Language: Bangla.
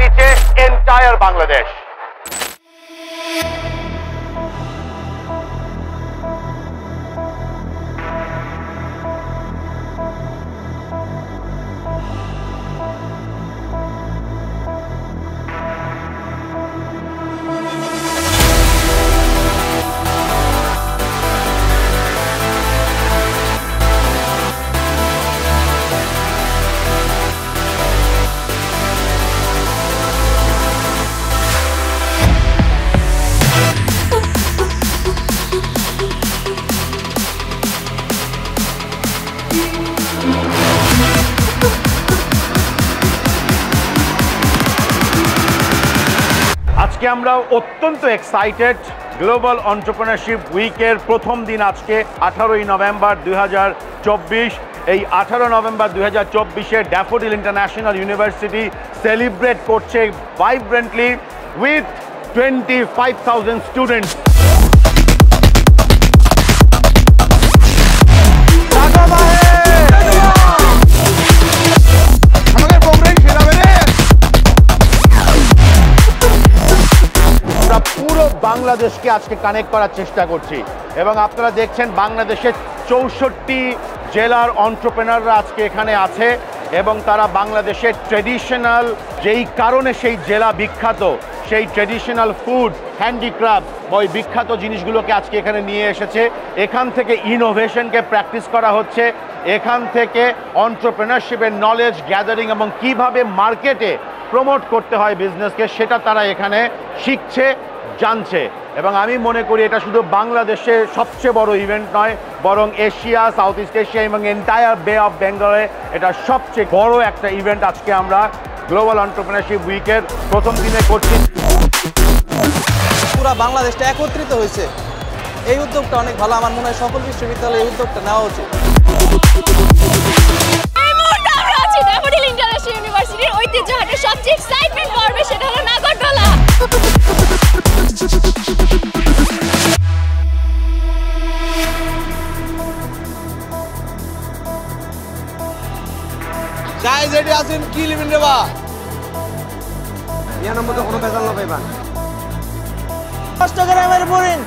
দিচ্ছে এন্টায়ার বাংলাদেশ। আজকে আমরা অত্যন্ত এক্সাইটেড। গ্লোবাল এন্টারপ্রেনারশিপ উইকের প্রথম দিন আজকে 18ই নভেম্বর 2024। এই 18 নভেম্বর 2024-এ ড্যাফোডিল ইন্টারন্যাশনাল ইউনিভার্সিটি সেলিব্রেট করছে ভাইব্রেন্টলি উইথ 25,000 স্টুডেন্টস। পুরো বাংলাদেশকে আজকে কানেক্ট করার চেষ্টা করছি এবং আপনারা দেখছেন বাংলাদেশের 64 জেলার এন্টারপ্রেনাররা আজকে এখানে আছে এবং তারা বাংলাদেশের ট্র্যাডিশনাল যেই কারণে সেই জেলা বিখ্যাত, সেই ট্র্যাডিশনাল ফুড, হ্যান্ডিক্রাফট, ওই বিখ্যাত জিনিসগুলোকে আজকে এখানে নিয়ে এসেছে। এখান থেকে ইনোভেশনকে প্র্যাকটিস করা হচ্ছে, এখান থেকে এন্টারপ্রেনারশিপের নলেজ গ্যাদারিং এবং কিভাবে মার্কেটে প্রমোট করতে হয় বিজনেসকে সেটা তারা এখানে শিখছে, জানছে। এবং আমি মনে করি এটা শুধু বাংলাদেশে সবচেয়ে বড় ইভেন্ট নয়, বরং এশিয়া, সাউথ ইস্ট এশিয়া এবং এন্টায়ার বে অফ বেঙ্গলে এটা সবচেয়ে বড় একটা ইভেন্ট আজকে আমরা গ্লোবাল এন্টারপ্রেনারশিপ উইকের প্রথম দিনে করছি। পুরো বাংলাদেশটা একত্রিত হয়েছে, এই উদ্যোগটা অনেক ভালো। আমার মনে হয় সকল বিশ্ববিদ্যালয়ে এই উদ্যোগটা নেওয়া উচিত। ইউনিভার্সিটির ঐতিহ্যহাটের সবচেয়ে এক্সাইটমেন্ট করবে সেটা হলো নাগরদোলা। গাইস এটি আছেন কি লিমিন রে বা ইয়ার মধ্যে কোনো ভেজাল না পাইবা। কষ্ট করে আমার পড়েন।